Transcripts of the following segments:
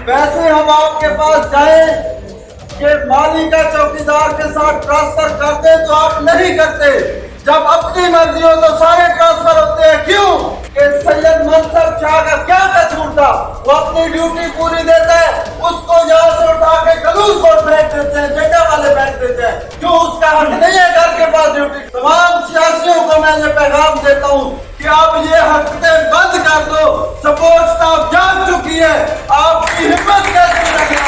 वैसे हम आपके पास जाए कि माली का चौकीदार के साथ ट्रांसफर करते तो आप नहीं करते। जब अपनी मर्जी हो तो सारे ट्रांसफर होते हैं, क्यों? कि सैयद मनसब शाह का क्या कसूर था? वो अपनी ड्यूटी पूरी देता है, उसको यहाँ से उठा के गलूस कोर्ट बैठ देते हैं, जेटा वाले बैठ देते हैं। क्यों? उसका हक नहीं है घर के पास ड्यूटी। तमाम सियासियों को मैं ये पैगाम देता हूँ कि आप ये हरकतें बंद कर दो। सपोर्ट स्टाफ जाग चुकी है, आपकी हिम्मत कैसी लगे?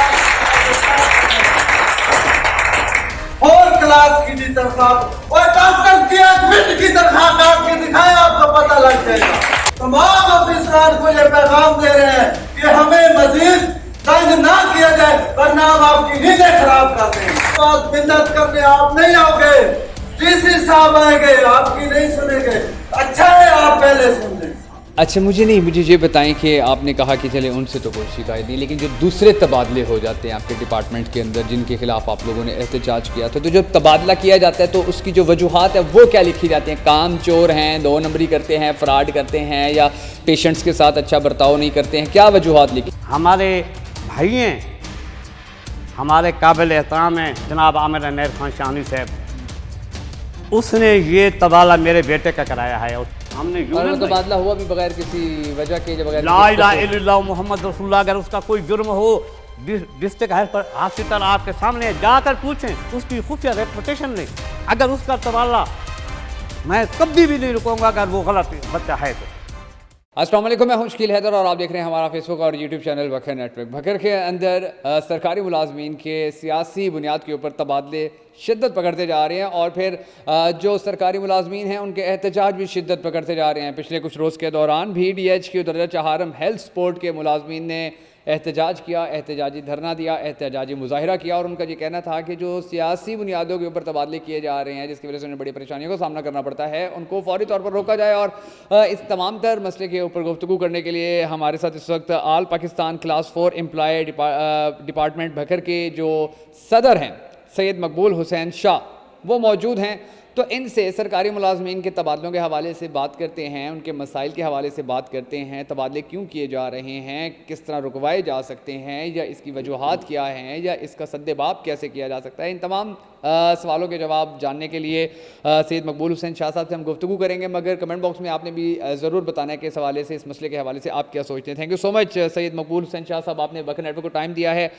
और क्लास की भी तनख्वाह और डॉक्टर की एडमिट की तनख्वाह काट के दिखाएं, आपको पता लग जाएगा। तमाम अफसरान को ये पैगाम दे रहे हैं कि हमें मजीद तंग ना किया जाए, वरना हम आपकी नींदें खराब कर देंगे। बात मिन्नत करने आप नहीं आओगे, डीसी साहब आएंगे, आपकी नहीं सुनेंगे। अच्छा है आप पहले सुन लें। अच्छा, मुझे ये बताएं कि आपने कहा कि चले उनसे तो कोई शिकायत नहीं, लेकिन जो दूसरे तबादले हो जाते हैं आपके डिपार्टमेंट के अंदर जिनके खिलाफ आप लोगों ने एहतजाज किया था, तो जो तबादला किया जाता है तो उसकी जो वजूहात है वो क्या लिखी जाती हैं? काम चोर हैं, 2 नंबरी करते हैं, फ्रॉड करते हैं, या पेशेंट्स के साथ अच्छा बर्ताव नहीं करते हैं, क्या वजूहात लिखी? हमारे भाई हैं, हमारे काबिल एहतराम हैं जनाब आमिर नैर खान शानी साहब, उसने ये तबादला मेरे बेटे का कराया है। और हमने और वो तबादला हुआ भी बगैर किसी वजह के, बगैर ला इलाहा इल्लल्लाह मोहम्मद रसूलुल्लाह। अगर उसका कोई जुर्म हो, डिस्ट्रिक्ट हेड पर हॉस्पिटल आपके सामने जाकर पूछें, उसकी खुफिया रेपुटेशन लें। अगर उसका तबादला मैं कभी भी नहीं रुकूंगा अगर वो गलत बच्चा है तो। अस्सलाम वालेकुम, मैं हूं शकील हैदर और आप देख रहे हैं हमारा फेसबुक और यूट्यूब चैनल बकर नेटवर्क। बकर के अंदर सरकारी मुलाजमीन के सियासी बुनियाद के ऊपर तबादले शिद्दत पकड़ते जा रहे हैं, और फिर जो सरकारी मुलाजमीन हैं उनके एहतजाज भी शिद्दत पकड़ते जा रहे हैं। पिछले कुछ रोज़ के दौरान भी DHQ दर्जा चहारम हेल्थ सपोर्ट के मुलाजमीन ने एहतजाज किया, एहतजाजी धरना दिया, एहतजाजी मुजाहिरा किया, और उनका ये कहना था कि जो सियासी बुनियादों के ऊपर तबादले किए जा रहे हैं जिसकी वजह से उन्हें बड़ी परेशानियों का सामना करना पड़ता है, उनको फौरी तौर पर रोका जाए। और इस तमाम तर मसले के ऊपर गुफ्तगू करने के लिए हमारे साथ इस वक्त आल पाकिस्तान क्लास 4 एम्प्लॉय डिपार्टमेंट बकर के जो सदर हैं सैयद मकबूल हुसैन शाह, वो मौजूद हैं। तो इनसे सरकारी मुलाजमीन के तबादलों के हवाले से बात करते हैं, उनके मसाइल के हवाले से बात करते हैं, तबादले क्यों किए जा रहे हैं, किस तरह रुकवाए जा सकते हैं, या इसकी वजूहात क्या हैं, या इसका सद्देबाब कैसे किया जा सकता है। इन तमाम सवालों के जवाब जानने के लिए सैयद मकबूल हुसैन शाह साहब से हम गुफ्तगू करेंगे, मगर कमेंट बॉक्स में आपने भी ज़रूर बताना है कि इस हवाले से, इस मसले के हवाले से आप क्या सोचते हैं। Thank you so much Syed मकबूल हुसैन शाह साहब, आपने बकर नेटवर्क को टाइम दिया है।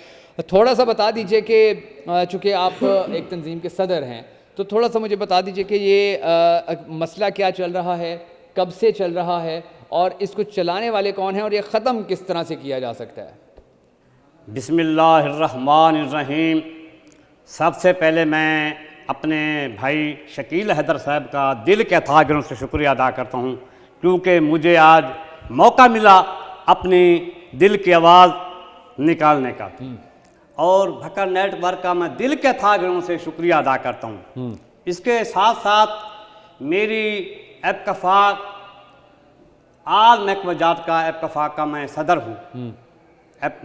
थोड़ा सा बता दीजिए कि चूँकि आप एक तंजीम के सदर हैं, तो थोड़ा सा मुझे बता दीजिए कि ये मसला क्या चल रहा है, कब से चल रहा है, और इसको चलाने वाले कौन हैं, और ये ख़त्म किस तरह से किया जा सकता है। बिस्मिल्लाहिर्रहमानिर्रहीम। सबसे पहले मैं अपने भाई शकील हैदर साहब का दिल के तहे दिलों से शुक्रिया अदा करता हूँ, क्योंकि मुझे आज मौका मिला अपनी दिल की आवाज़ निकालने का। और बकर नेटवर्क का मैं दिल के तहे से शुक्रिया अदा करता हूँ। इसके साथ साथ मेरी एपकफाक आल महकमजात का एपकफाक का मैं सदर हूँ।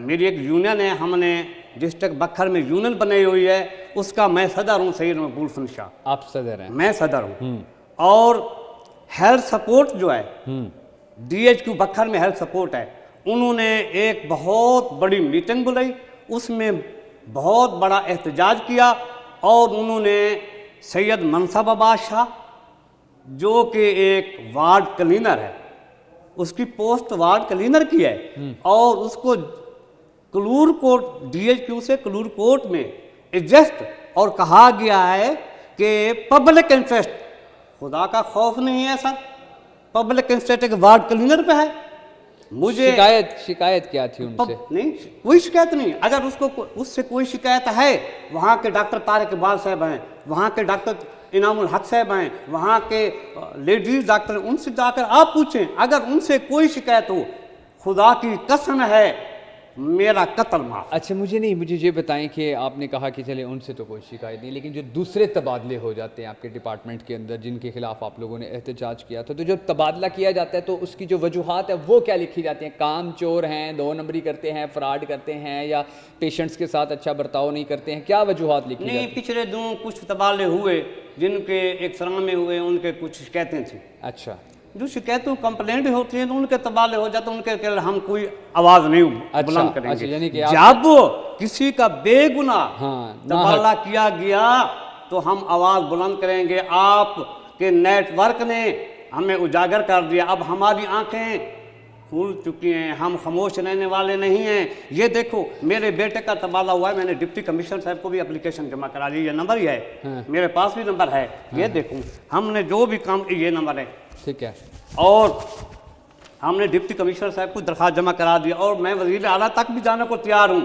मेरी एक यूनियन है, हमने डिस्ट्रिक्ट बकर में यूनियन बनाई हुई है, उसका मैं सदर हूँ सैयद मकबूल हुसैन शाह। आप सदर हैं? मैं सदर हूँ। और हेल्थ सपोर्ट जो है DHQ बकर में हेल्थ सपोर्ट है, उन्होंने एक बहुत बड़ी मीटिंग बुलाई, उसमें बहुत बड़ा एहतजाज किया, और उन्होंने सैयद मनसब अब्बास शाह जो कि एक वार्ड क्लीनर है, उसकी पोस्ट वार्ड क्लीनर की है, और उसको कलूर कोर्ट DHQ से कलूर कोर्ट में एडजस्ट और कहा गया है कि पब्लिक इंटरेस्ट, खुदा का खौफ नहीं है सर, पब्लिक इंटरेस्ट एक वार्ड क्लीनर पे है। मुझे शिकायत क्या थी उनसे? नहीं, कोई शिकायत नहीं। अगर उससे कोई शिकायत है, वहाँ के डॉक्टर तारिक इकबाल साहब हैं, वहाँ के डॉक्टर इनामुल हक साहब हैं, वहाँ के लेडीज डॉक्टर, उनसे जाकर आप पूछें। अगर उनसे कोई शिकायत हो, खुदा की कसम है मेरा कत्ल माफ। अच्छा, मुझे ये बताएं कि आपने कहा कि चले उनसे तो कोई शिकायत नहीं, लेकिन जो दूसरे तबादले हो जाते हैं आपके डिपार्टमेंट के अंदर जिनके खिलाफ आप लोगों ने एहतजाज किया था, तो जो तबादला किया जाता है तो उसकी जो वजूहात है वो क्या लिखी जाती हैं? काम चोर हैं, 2 नंबरी करते हैं, फ्रॉड करते हैं, या पेशेंट्स के साथ अच्छा बर्ताव नहीं करते हैं, क्या वजूहात लिखी जाती हैं? पिछले दिनों कुछ तबादले हुए जिनके एक सराह में हुए, उनके कुछ शिकायतें थी। अच्छा, जो शिकायतों कंप्लेंट होती है तो उनके तबादले हो जाते हैं, उनके खिलाफ हम कोई आवाज नहीं बुलंद करेंगे। अच्छा, यानी कि जब किसी का बेगुनाह हाँ, तबादला किया गया तो हम आवाज बुलंद करेंगे। आपके नेटवर्क ने हमें उजागर कर दिया, अब हमारी आंखें खुल चुकी हैं, हम खामोश रहने वाले नहीं हैं। ये देखो मेरे बेटे का तबादला हुआ है, मैंने डिप्टी कमिश्नर साहब को भी एप्लीकेशन जमा करा ली, ये नंबर ही है, मेरे पास भी नंबर है। ये देखो हमने जो भी काम, ये नंबर है, ठीक है। और हमने डिप्टी कमिश्नर साहब को दरखास्त जमा करा दिया और मैं वजीर आला तक भी जाने को तैयार हूँ।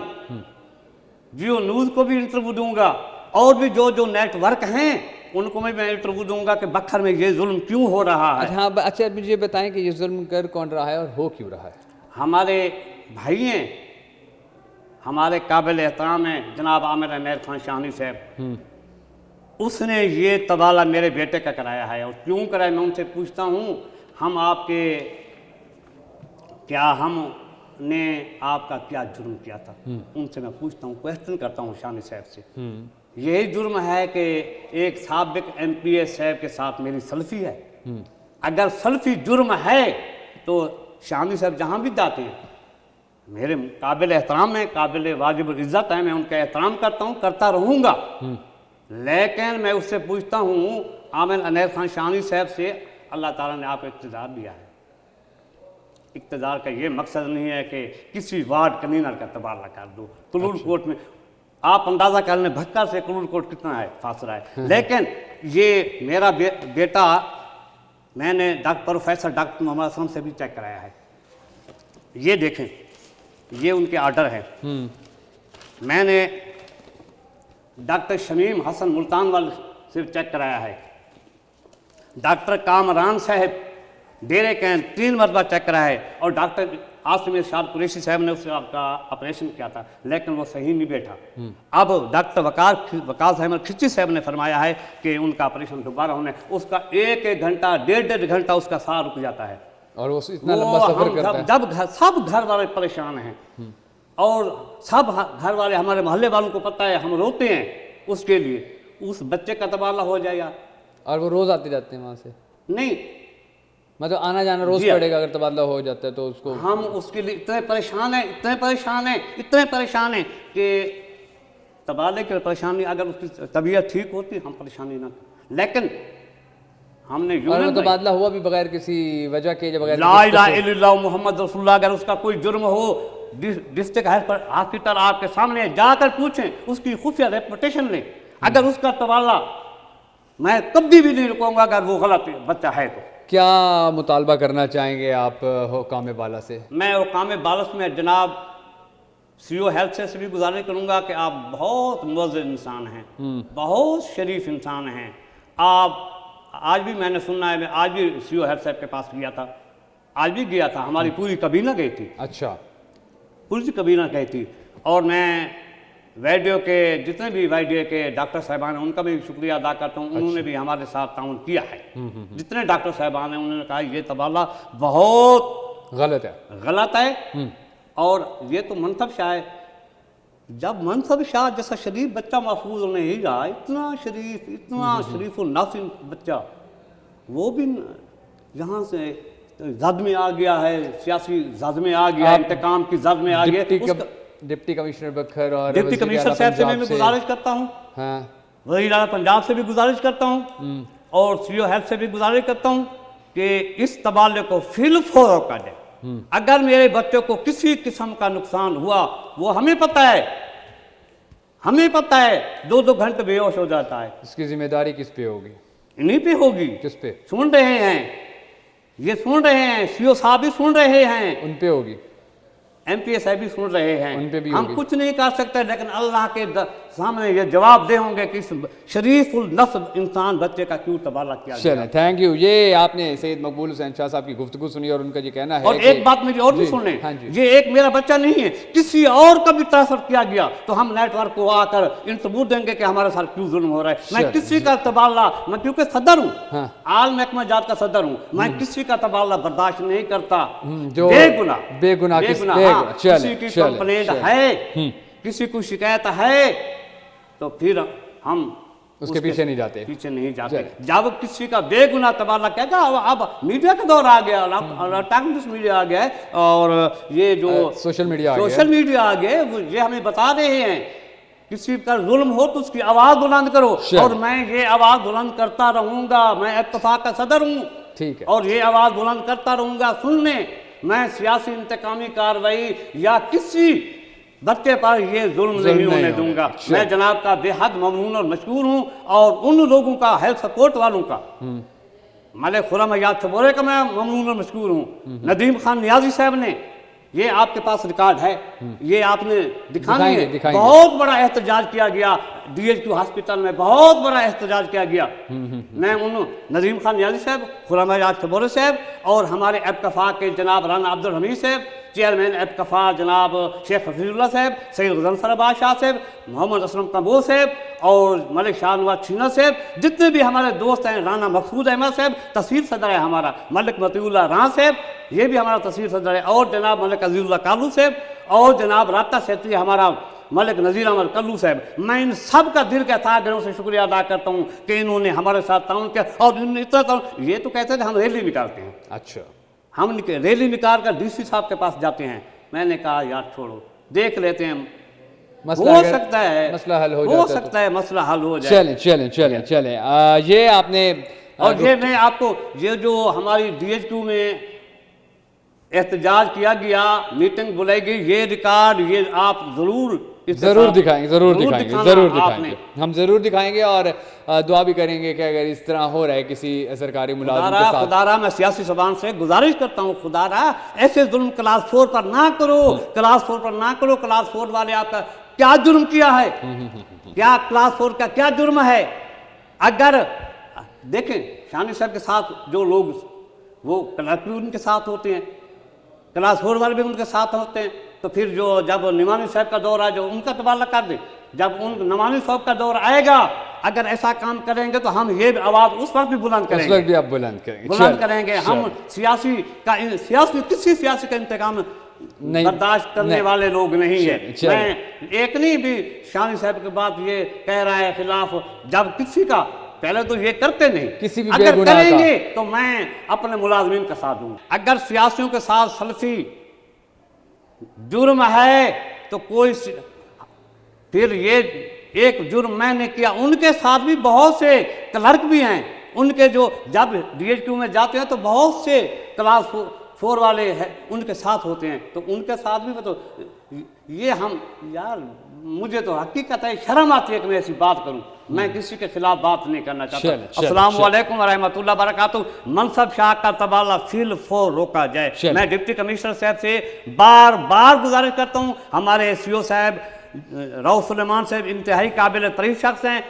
जियो न्यूज़ को भी इंटरव्यू दूंगा और भी जो नेटवर्क हैं उनको मैं इंटरव्यू दूंगा कि बखर में ये जुल्म क्यों हो रहा है। अच्छा, हाँ, अच्छा मुझे बताएं कि ये जुल्म कर कौन रहा है और हो क्यों रहा है? हमारे भाई हैं, हमारे काबिल एहतराम हैं जनाब आमिर अनैर खान शाहनी साहब, उसने ये तबादला मेरे बेटे का कराया है। और क्यों कराया मैं उनसे पूछता हूँ, हम आपके क्या, हमने आपका क्या जुर्म किया था? उनसे मैं पूछता हूँ, क्वेश्चन करता हूँ शाहनी साहब से। यही जुर्म है कि एक साबिक MPA साहब के साथ मेरी सल्फी है। अगर सल्फी जुर्म है तो शाहनी साहब जहाँ भी जाते हैं मेरे काबिल एहतराम है, काबिल वाजिब इज़्ज़त है, मैं उनका एहतराम करता हूँ, करता रहूँगा। लेकिन मैं उससे पूछता हूँ, आमिर अनैर खान शाहनी साहब से, अल्लाह ताला ने आपको इक़्तिदार दिया है, इक़्तिदार का ये मकसद नहीं है कि किसी वार्ड कन्वीनर का तबादला कर दो। कुलूर कोर्ट में आप अंदाज़ा कर लें भक्का से कुलूर कोर्ट कितना है फासला है। लेकिन ये मेरा बेटा, मैंने प्रोफेसर डॉक्टर मोहम्मद असलम से भी चेक कराया है। ये देखें, ये उनके ऑर्डर है। मैंने डॉक्टर शमीम हसन मुल्तान वाले से चेक कराया है। डॉक्टर कामरान साहब डेरे के 3 मरतबा चेक कराया है। और डॉक्टर आसिम इरशाद कुरैशी साहब ने उससे आपका ऑपरेशन किया था, लेकिन वो सही नहीं बैठा। अब डॉक्टर वकास अहमद खिच्ची साहब ने फरमाया है कि उनका ऑपरेशन दोबारा होने, उसका 1-1 घंटा 1.5 घंटा उसका साह रुक जाता है। और वो इतना लंबा सफर करता है। जब सब घर वाले परेशान हैं और सब घर वाले, हमारे मोहल्ले वालों को पता है, हम रोते हैं उसके लिए, उस बच्चे का तबादला हो जाएगा। और वो रोज आते जाते हैं वहाँ से? नहीं, मतलब आना जाना रोज पड़ेगा अगर तबादला हो जाता है तो उसको। हम उसके लिए इतने परेशान हैं, इतने परेशान हैं कि तबादले की परेशानी, अगर उसकी तबीयत ठीक होती हम परेशानी ना, लेकिन हमने तबादला हुआ भी बगैर किसी वजह के, जब बगैर ला इलाहा इल्लल्लाह मुहम्मद रसूलुल्लाह, अगर उसका कोई जुर्म हो डिस्ट्रिक्ट हॉस्पिटल आपके सामने जाकर पूछें, उसकी खुफिया रेपुटेशन लें। अगर उसका तबादला मैं कभी भी नहीं रुकूंगा अगर वो गलत बच्चा है तो। क्या मुतालबा करना चाहेंगे आप हुकाम बाला से? मैं हुकाम बाला में जनाब CO हेल्थ से भी गुजारिश करूंगा कि आप बहुत मुअज़्ज़ज़ इंसान हैं, बहुत शरीफ इंसान हैं आप। आज भी मैंने सुनना है, मैं आज भी CO हेल्थ साहब के पास गया था, आज भी गया था, हमारी पूरी कबीना गई थी। अच्छा, पूरी कबीना गई थी। और मैं वीडियो के जितने भी वीडियो के डॉक्टर साहबान हैं उनका भी शुक्रिया अदा करता हूँ। उन्होंने भी हमारे साथ ताउन किया है। जितने डॉक्टर साहबान हैं उन्होंने कहा ये तबादला बहुत गलत है। और ये तो मनसब शाह है। जब मनसब शाह जैसा शरीफ बच्चा महफूज नहीं रहा, इतना शरीफ और नासिम बच्चा, वो भी यहाँ से जद में आ गया है, सियासी जद में आ गया, इंतकाम की जद में आ गया। डिप्टी कमिश्नर बखर और डिप्टी कमिश्नर साहब से मैं गुजारिश करता हूँ, वज़ीर आला पंजाब से भी गुजारिश करता हूँ और CO हेल्थ से भी गुजारिश करता हूँ कि इस तबादले को फिलफौर कर दे। अगर मेरे बच्चों को किसी किस्म का नुकसान हुआ, वो हमें पता है 2-2 घंटे बेहोश हो जाता है, इसकी जिम्मेदारी किस पे होगी? इन्हीं पे होगी। किस पे? सुन रहे हैं, ये सुन रहे हैं, CO साहब भी सुन रहे हैं, उन पे होगी। MPA साहब भी सुन रहे हैं, उन पे भी हम कुछ नहीं कर सकते, लेकिन अल्लाह के सामने ये जवाब दे होंगे कि इस शरीफुल नस्ल इंसान बच्चे का क्यों तबादला किया गया। चलें, थैंक यू। ये आपने सैयद मकबूल हुसैन शाह साहब की गुफ्तगू सुनी और उनका ये कहना है। और एक बात मेरी और भी सुन लें, हाँ, ये एक मेरा बच्चा नहीं है, किसी और का भी तासर किया गया तो हम नेटवर्क को आकर इन सबूत देंगे कि हमारे साथ क्यों जुल्म हो रहा है। मैं किसी का तबादला, मैं क्योंकि सदर हूँ, आल महकमा जात का सदर हूँ, मैं किसी का तबादला बर्दाश्त नहीं करता। जो बेगुनाह किसी की कंप्लेंट है, किसी को शिकायत है तो फिर हम उसके पीछे नहीं जाते। पीछे नहीं जाते। जब किसी का बेगुनाह तबादला क्या अब मीडिया का दौर आ गया, इलेक्ट्रॉनिक मीडिया आ गया है, और ये जो सोशल मीडिया आ गया, ये हमें बता रहे हैं किसी पर जुल्म हो तो उसकी आवाज बुलंद करो, और मैं ये आवाज बुलंद करता रहूंगा। मैं इत्तेफाक का सदर हूँ, ठीक है, और ये आवाज बुलंद करता रहूंगा। सुनने मैं सियासी इंतकामी कार्रवाई या किसी बच्चे पर ये जुल्म नहीं होने दूंगा। मैं जनाब का बेहद ममनून और मशकूर हूँ, और उन लोगों का, हेल्थ सपोर्ट वालों का, मलिक खुर्रम अयाज छबोरे का मैं ममनून और मशकूर हूँ। नदीम खान नियाजी साहब ने, ये आपके पास रिकॉर्ड है, ये आपने दिखाएंगे। बहुत बड़ा एहतजाज किया गया DHQ हॉस्पिटल में, बहुत बड़ा एहतजाज किया गया। मैं उन नदीम खान नियाजी साहब, खुर्रम अयाज छबोरे साहब, और हमारे एबकफा के जनाब राना अब्दुल हमीद साहब, चेयरमैन एबकफा जनाब शेख हफीजुल्लाह साहब, सैयद गुज़र बादशाह साहब, मोहम्मद असलम कबूर साहब, और मलिक शाहनवाज छीना साहब, जितने भी हमारे दोस्त हैं, राना मकसूद अहमद साहब, तहसील सदर है हमारा, मलिक मतीउल्लाह रां साहब, ये भी हमारा तहसील सदर है, और जनाब मलिक अजीजुल्लाह कालू साहब, और जनाब राब्ता सेक्रेटरी हमारा मलिक नज़ीर अहमद कल्लू साहब। मैं इन सब का दिल का था दिलों से शुक्रिया अदा करता हूँ कि इन्होंने हमारे साथ ताउन किया, और इतना ताउन, ये तो कहते थे हम रैली निकालते हैं। अच्छा, हम रैली निकाल कर DC साहब के पास जाते हैं। मैंने कहा यार छोड़ो, देख लेते हैं, हो सकता है मसला हल हो सकता है, मसला हल हो जाए। चलें। ये आपने, और ये मैं आपको, ये जो हमारी DHQ में एहतजाज किया गया, मीटिंग बुलाई गई, ये रिकॉर्ड, ये आप जरूर दिखाएंगे। हम जरूर दिखाएंगे, और दुआ भी करेंगे कि अगर इस तरह हो रहा है किसी सरकारी मुलाजिम के साथ। खुदारा मैं सियासी ज़बान से गुजारिश करता हूँ, खुदारा ऐसे जुल्म क्लास 4 पर ना करो, क्लास 4 पर ना करो। क्लास 4 वाले आपका क्या जुर्म किया है? क्या क्लास 4 का क्या जुर्म है? अगर देखें शानी साहब के साथ जो लोग, वो क्लर्क भी उनके साथ होते हैं, क्लास 4 वाले भी उनके साथ होते हैं, तो फिर जो जब निमानी साहब का दौर आए, जो उनका तबादला कर दे, जब उन निमानी साहब का दौर आएगा, अगर ऐसा काम करेंगे तो हम ये आवाज उस वक्त भी बुलंद करेंगे, उस वक्त भी आप बुलंद करेंगे। हम सियासी किसी सियासी का इंतकाम बर्दाश्त करने वाले लोग नहीं है। मैं एक नहीं भी शानी साहब के बाद ये कह रहा है खिलाफ, जब किसी का, पहले तो ये करते नहीं, किसी भी अगर करेंगे तो मैं अपने मुलाजमीन का साथ दूंगा। अगर सियासियों के साथ सल्फी जुर्म है तो कोई, फिर ये एक जुर्म मैंने किया, उनके साथ भी बहुत से क्लर्क भी हैं, उनके जो जब DHQ में जाते हैं तो बहुत से क्लास 4 वाले हैं उनके साथ होते हैं, तो उनके साथ भी तो ये हम, यार मुझे तो हकीकत है शर्म आती है कि मैं ऐसी बात करूं। मैं किसी के खिलाफ बात नहीं करना चाहता। अस्सलाम वालेकुम व रहमतुल्लाह बरकातहू। मनसब शाह का तबादला फील 4 रोका जाए। मैं डिप्टी कमिश्नर साहब से बार बार गुजारिश करता हूँ, हमारे SCO साहब रऊफ सुलेमान साहब इंतहाई काबिल तारीफ शख्स हैं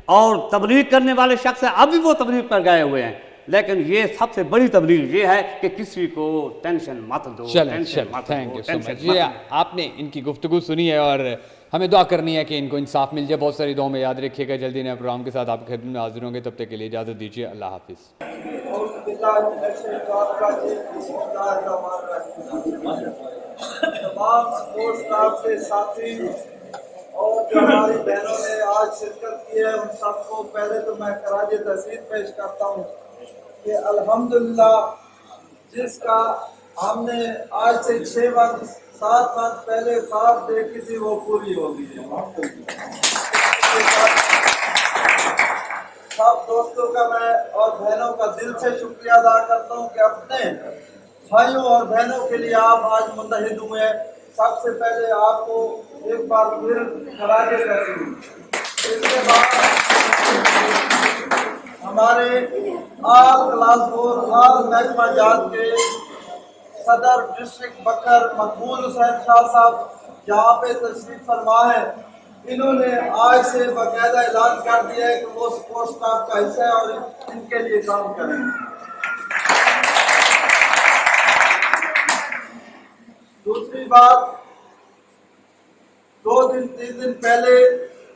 और तबलीग करने वाले शख्स हैं, अभी वो तबलीग पर गए हुए हैं, लेकिन ये सबसे बड़ी तबलीग ये है कि किसी को टेंशन मत दो। Thank you so much. ये आपने इनकी गुफ्तगू सुनी है, और हमें दुआ करनी है कि इनको इंसाफ मिल जाए। बहुत सारी दुआ में याद रखिएगा। जल्दी नए प्रोग्राम के साथ आपके खिदमत में हाजिर होंगे, तब तक के लिए इजाज़त दीजिए। अल्लाह हाफिज़। तमाम स्पोर्ट्स स्टाफ के साथी और जो हमारी बहनों ने आज शिरकत की है, उन सबको पहले तो मैं खराज तहसीन पेश करता हूँ कि अल्हम्दुलिल्लाह जिसका हमने आज से 7 वक्त पहले ख्वाब देखी थी वो पूरी हो गई है। सब दोस्तों का मैं और बहनों का दिल से शुक्रिया अदा करता हूँ कि अपने भाइयों और बहनों के लिए आप आज मुंतहिद हुए हैं। सबसे पहले आपको एक बार फिर खराजे तहसीन, इसके बाद हमारे आल क्लास 4 आल महकमा जात के सदर डिस्ट्रिक्ट बकर मकबूल हुसैन शाह साहब यहाँ पे तशरीफ फरमा है। इन्होंने आज से बाकायदा ऐलान कर दिया है कि वो स्पोर्ट्स स्टाफ का हिस्सा है और इनके लिए काम करेंगे। दूसरी बात, 2-3 दिन पहले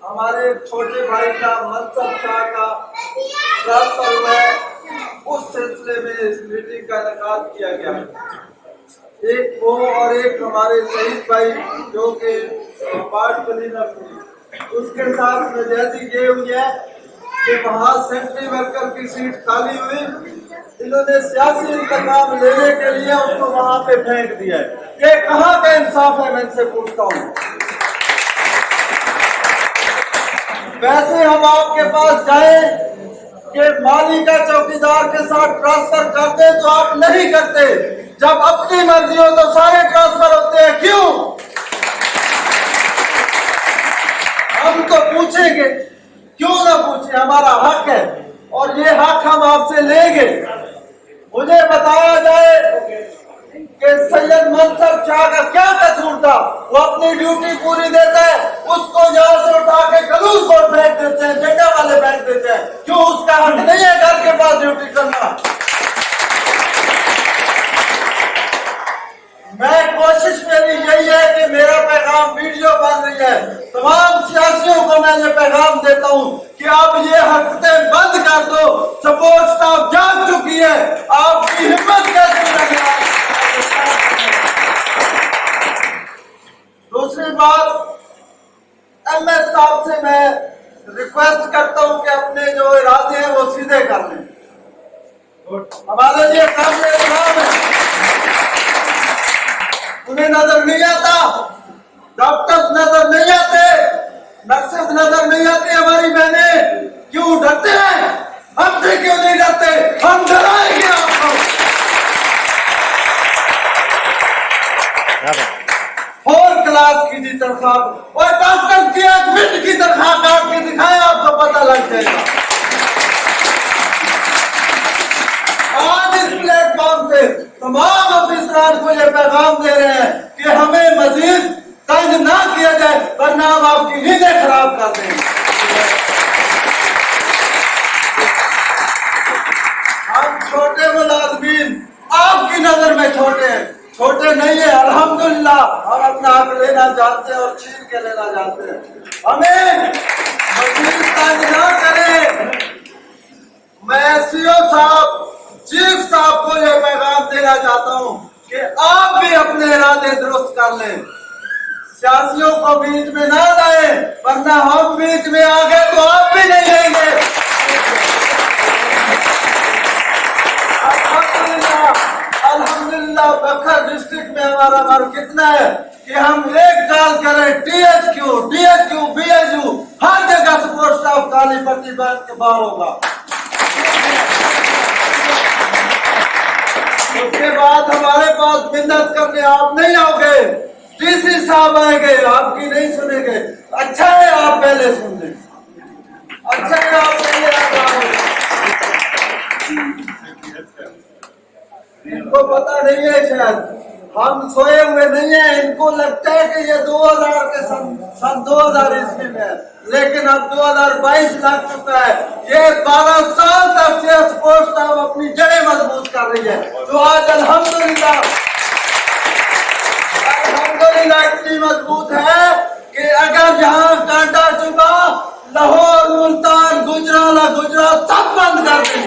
हमारे छोटे भाई का मनसब शाह का ट्रांसफर हुआ है, उस सिलसिले में इस मीटिंग का इनेकाद किया गया है। एक वो और एक हमारे शहीद भाई जो कि वार्ड क्लीनर थे, उसके साथ मेजैजी ये हुई है कि वहां सेंट्री वर्कर की सीट खाली हुई, इन्होंने सियासी इंतकाम लेने के लिए उसको वहां पे फेंक दिया है। ये कहाँ का इंसाफ है, मैं इनसे पूछता हूँ। वैसे हम आपके पास जाए कि माली का चौकीदार के साथ ट्रांसफर कर दे तो आप नहीं करते, जब अपनी मर्जी हो तो सारे ट्रांसफर होते हैं, क्यों? हम तो पूछेंगे, क्यों ना पूछे, हमारा हक है और ये हक हम आपसे लेंगे। मुझे बताया जाए कि सैयद मनसब शाह का क्या कसूर था? वो अपनी ड्यूटी पूरी देता है, उसको यहाँ से उठा के कलूस को फेंक देते हैं, झंडा वाले फेंक देते हैं, क्यों? उसका हक नहीं है घर के पास ड्यूटी करना? मैं कोशिश मेरी यही है कि मेरा पैगाम वीडियो बन रही है, तमाम सियासियों को मैं ये पैगाम देता हूँ कि आप ये हरकतें बंद कर दो। सपोर्ट स्टाफ जाग चुकी है, आपकी हिम्मत कैसे लगे? दूसरी बात, एमएस साहब से मैं रिक्वेस्ट करता हूँ कि अपने जो इरादे हैं वो सीधे कर लें। हमारे लिए काम है, उन्हें नजर नहीं आता, डॉक्टर्स नजर नहीं आते, नर्सेज नजर नहीं आती, हमारी बहनें क्यों डरते हैं? हमसे क्यों नहीं डरते? हम डराएंगे आपको। फोर क्लास की जी तनख्वाह और डॉक्टर की एक मिनट की तनख्वाह काट के दिखाए, आपको पता लग जाएगा। आज इस प्लेटफॉर्म से तमाम अफसरान को ये पैगाम दे रहे हैं कि हमें मजीद तंग ना किया जाए, वरना हम आपकी नींदें खराब कर देंगे। हम छोटे मुलाजमीन आपकी नजर में छोटे हैं, छोटे नहीं है। अल्हम्दुलिल्लाह हम अपना हक लेना चाहते हैं और छीन के लेना चाहते हैं, हमें मजीद तंग ना करें। मैं सीओ साहब, चीफ साहब को यह पैगाम देना चाहता हूं कि आप भी अपने इरादे दुरुस्त कर लें, सियासियों को बीच में ना लाए, वरना हम बीच में आ गए तो आप भी नहीं लेंगे। अल्हम्दुलिल्लाह बखर डिस्ट्रिक्ट में हमारा वर्ग कितना है कि हम एक कॉल करें, टीएचक्यू, डीएचक्यू, बीएचयू, हर जगह सपोर्ट स्टाफ काली पट्टी बैठ के बाहर होगा। उसके बाद हमारे पास मिन्नत करने आप नहीं आओगे, डीसी साहब आएंगे, आपकी नहीं सुनेंगे। अच्छा है आप पहले सुन लें, अच्छा है आप पहले आओ। इनको पता नहीं है, शायद हम सोए हुए नहीं है, इनको लगता है कि ये 2000 के सन 2000 ईस्वी में है, लेकिन अब 2022 लग चुका है। ये 12 साल तक से स्पोर्ट्स स्टाफ अपनी जड़ें मजबूत कर रही है, तो आज अल्हम्दुलिल्लाह इतनी मजबूत है कि अगर यहाँ कांटा चुका, लाहौर, मुल्तान, गुजराला, गुजरात सब बंद कर दें।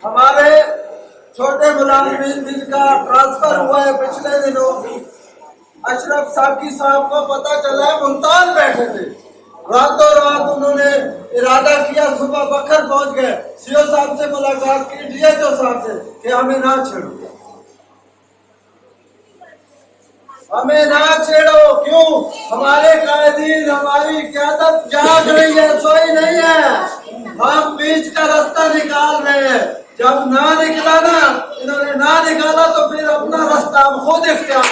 हमारे छोटे मुलाजिमीन जिनका ट्रांसफर हुआ है पिछले दिनों, अशरफ साकी साहब को पता चला है मुल्तान बैठे थे, रातों रात उन्होंने इरादा किया, सुबह बखर पहुंच गए, सीओ साहब से मुलाकात की, डीएचओ साहब से कि हमें ना छेड़ो, हमें ना छेड़ो। क्यों? हमारे कायदीन, हमारी क़यादत जाग रही है, सोई नहीं है। हम बीच का रास्ता निकाल रहे हैं, जब ना निकला ना, इन्होंने ना निकाला तो फिर अपना रास्ता हम खुद इख्तियार